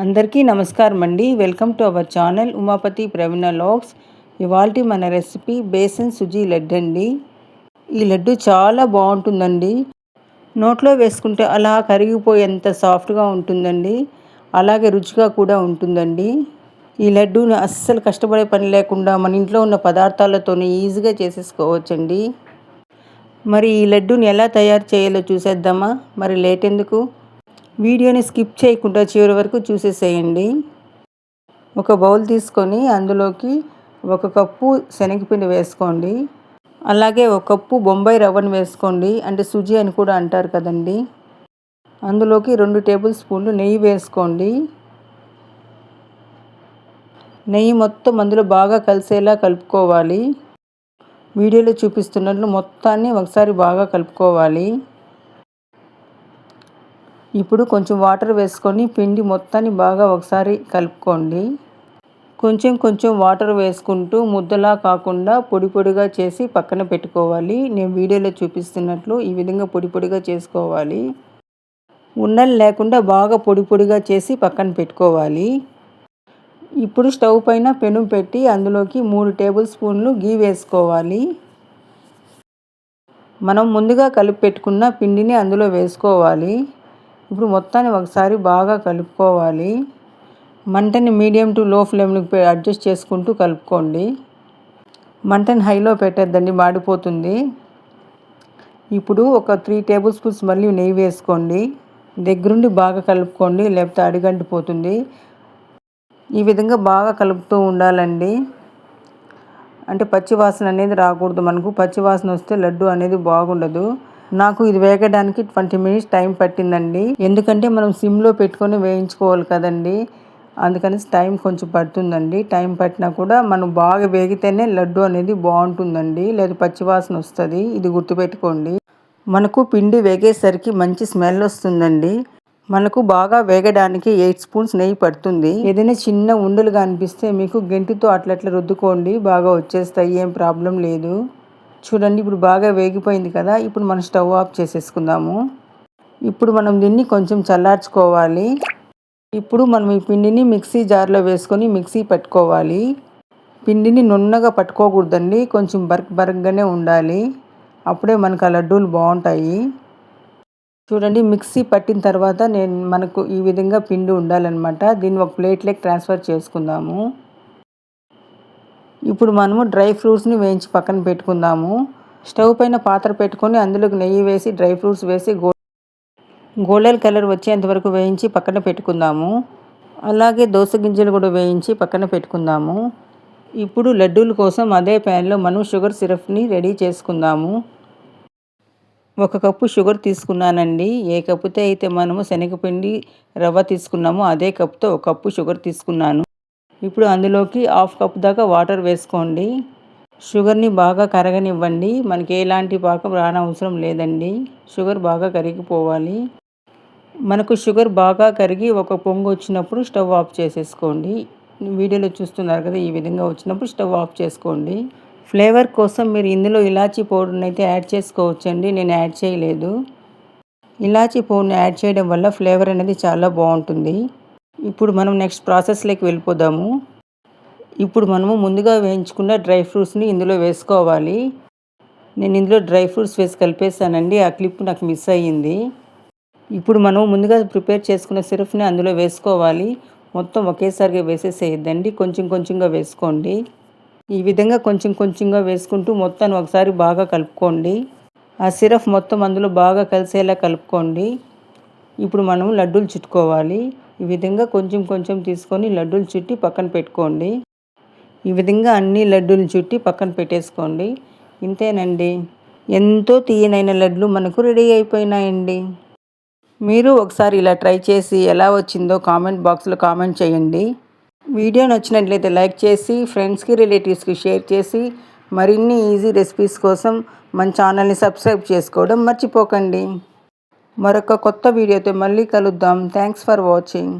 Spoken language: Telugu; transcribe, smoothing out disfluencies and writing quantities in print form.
అందరికీ నమస్కారం అండి. Welcome to our channel Umapathi Praveena logs. ఇవాల్టి మన రెసిపీ బేసన్ సుజీ లడ్డు అండి. ఈ లడ్డు చాలా బాగుంటుందండి. నోట్లో వేసుకుంటే అలా కరిగిపోయేంత సాఫ్ట్గా ఉంటుందండి. అలాగే రుచిగా కూడా ఉంటుందండి. ఈ లడ్డూని అస్సలు కష్టపడే పని లేకుండా మన ఇంట్లో ఉన్న పదార్థాలతోనే ఈజీగా చేసేసుకోవచ్చండి. మరి ఈ లడ్డూని ఎలా తయారు చేయాలో చూసేద్దామా? మరి లేట్ ఎందుకు, వీడియోని స్కిప్ చేయకుండా చివరి వరకు చూసేసేయండి. ఒక బౌల్ తీసుకొని అందులోకి 1 కప్పు శనగపిండి వేసుకోండి. అలాగే 1 కప్పు బొంబాయి రవ్వను వేసుకోండి, అంటే సుజీ అని కూడా అంటారు కదండి. అందులోకి 2 టేబుల్ స్పూన్లు నెయ్యి వేసుకోండి. నెయ్యి మొత్తం అందులో బాగా కలిసేలా కలుపుకోవాలి. వీడియోలో చూపిస్తున్నట్లు మొత్తాన్ని ఒకసారి బాగా కలుపుకోవాలి. ఇప్పుడు కొంచెం వాటర్ వేసుకొని పిండి మొత్తాన్ని బాగా ఒకసారి కలుపుకోండి. కొంచెం కొంచెం వాటర్ వేసుకుంటూ ముద్దలా కాకుండా పొడి పొడిగా చేసి పక్కన పెట్టుకోవాలి. నేను వీడియోలో చూపిస్తున్నట్లు ఈ విధంగా పొడి పొడిగా చేసుకోవాలి. ఉండలు లేకుండా బాగా పొడి పొడిగా చేసి పక్కన పెట్టుకోవాలి. ఇప్పుడు స్టవ్ పైన పెనం పెట్టి అందులోకి 3 టేబుల్ స్పూన్లు గీ వేసుకోవాలి. మనం ముందుగా కలిపి పెట్టుకున్న పిండిని అందులో వేసుకోవాలి. ఇప్పుడు మొత్తాన్ని ఒకసారి బాగా కలుపుకోవాలి. మంటని మీడియం టు లో ఫ్లేమ్కి అడ్జస్ట్ చేసుకుంటూ కలుపుకోండి. మంటని హైలో పెట్టద్దండి, మాడిపోతుంది. ఇప్పుడు ఒక 3 టేబుల్ స్పూన్స్ మళ్ళీ నెయ్యి వేసుకోండి. దగ్గరుండి బాగా కలుపుకోండి, లేకపోతే అడుగంటిపోతుంది. ఈ విధంగా బాగా కలుపుతూ ఉండాలండి. అంటే పచ్చివాసన అనేది రాకూడదు. మనకు పచ్చివాసన వస్తే లడ్డు అనేది బాగుండదు. నాకు ఇది వేగడానికి 20 మినిట్స్ టైం పట్టిందండి. ఎందుకంటే మనం సిమ్లో పెట్టుకొని వేయించుకోవాలి కదండి. అందుకని టైం కొంచెం పడుతుందండి. టైం పట్టినా కూడా మనం బాగా వేగితేనే లడ్డు అనేది బాగుంటుందండి, లేదా పచ్చివాసన వస్తుంది. ఇది గుర్తుపెట్టుకోండి. మనకు పిండి వేగేసరికి మంచి స్మెల్ వస్తుందండి. మనకు బాగా వేగడానికి 8 స్పూన్స్ నెయ్యి పడుతుంది. ఏదైనా చిన్న ఉండలుగా అనిపిస్తే మీకు గెంటితో అట్లా రుద్దుకోండి, బాగా వచ్చేస్తాయి, ఏం ప్రాబ్లం లేదు. చూడండి, ఇప్పుడు బాగా వేగిపోయింది కదా. ఇప్పుడు మనం స్టవ్ ఆఫ్ చేసేసుకుందాము. ఇప్పుడు మనం దీన్ని కొంచెం చల్లార్చుకోవాలి. ఇప్పుడు మనం ఈ పిండిని మిక్సీ జార్లో వేసుకొని మిక్సీ పట్టుకోవాలి. పిండిని నున్నగా పట్టుకోకూడదండి, కొంచెం బరకగానే ఉండాలి. అప్పుడే మనకు ఆ లడ్డూలు బాగుంటాయి. చూడండి, మిక్సీ పట్టిన తర్వాత మనకు ఈ విధంగా పిండి ఉండాలన్నమాట. దీన్ని ఒక ప్లేట్లోకి ట్రాన్స్ఫర్ చేసుకుందాము. ఇప్పుడు మనము డ్రై ఫ్రూట్స్ని వేయించి పక్కన పెట్టుకుందాము. స్టవ్ పైన పాత్ర పెట్టుకొని అందులోకి నెయ్యి వేసి డ్రై ఫ్రూట్స్ వేసి గోల్డెన్ కలర్ వచ్చేంత వరకు వేయించి పక్కన పెట్టుకుందాము. అలాగే దోస గింజలు కూడా వేయించి పక్కన పెట్టుకుందాము. ఇప్పుడు లడ్డూల కోసం అదే ప్యాన్లో మనం షుగర్ సిరప్ని రెడీ చేసుకుందాము. 1 కప్పు షుగర్ తీసుకున్నానండి. ఏ కప్పుతో అయితే మనము శనగపిండి రవ్వ తీసుకున్నామో అదే కప్పుతో 1 కప్పు షుగర్ తీసుకున్నాను. ఇప్పుడు అందులోకి 1/2 కప్ దాకా వాటర్ వేసుకోండి. షుగర్ని బాగా కరగనివ్వండి. మనకి ఎలాంటి పాకం రానవసరం లేదండి. షుగర్ బాగా కరిగిపోవాలి. మనకు షుగర్ బాగా కరిగి ఒక పొంగు వచ్చినప్పుడు స్టవ్ ఆఫ్ చేసేసుకోండి. వీడియోలో చూస్తున్నారు కదా, ఈ విధంగా వచ్చినప్పుడు స్టవ్ ఆఫ్ చేసుకోండి. ఫ్లేవర్ కోసం మీరు ఇందులో ఇలాచీ పౌడర్ని అయితే యాడ్ చేసుకోవచ్చండి. నేను యాడ్ చేయలేదు. ఇలాచీ పౌడర్ని యాడ్ చేయడం వల్ల ఫ్లేవర్ అనేది చాలా బాగుంటుంది. ఇప్పుడు మనం నెక్స్ట్ ప్రాసెస్లోకి వెళ్ళిపోదాము. ఇప్పుడు మనము ముందుగా వేయించుకున్న డ్రై ఫ్రూట్స్ని ఇందులో వేసుకోవాలి. నేను ఇందులో డ్రై ఫ్రూట్స్ వేసి కలిపేసానండి. ఆ క్లిప్ నాకు మిస్ అయ్యింది. ఇప్పుడు మనం ముందుగా ప్రిపేర్ చేసుకున్న సిరప్ని అందులో వేసుకోవాలి. మొత్తం ఒకేసారిగా వేసేసేయద్దండి, కొంచెం కొంచెంగా వేసుకోండి. ఈ విధంగా కొంచెం కొంచెంగా వేసుకుంటూ మొత్తాన్ని ఒకసారి బాగా కలుపుకోండి. ఆ సిరప్ మొత్తం అందులో బాగా కలిసేలా కలుపుకోండి. ఇప్పుడు మనం లడ్డూలు చుట్టుకోవాలి. ఈ విధంగా కొంచెం కొంచెం తీసుకొని లడ్డూలు చుట్టి పక్కన పెట్టుకోండి. ఈ విధంగా అన్ని లడ్డూలు చుట్టి పక్కన పెట్టేసుకోండి. ఇంతేనండి, ఎంతో తీయనైన లడ్లు మనకు రెడీ అయిపోయినాయండి. మీరు ఒకసారి ఇలా ట్రై చేసి ఎలా వచ్చిందో కామెంట్ బాక్స్లో కామెంట్ చేయండి. వీడియో నచ్చినట్లయితే లైక్ చేసి ఫ్రెండ్స్కి రిలేటివ్స్కి షేర్ చేసి మరిన్ని ఈజీ రెసిపీస్ కోసం మన ఛానల్ని సబ్స్క్రైబ్ చేసుకోవడం మర్చిపోకండి. మరొక కొత్త వీడియోతో మళ్ళీ కలుద్దాం. Thanks for watching.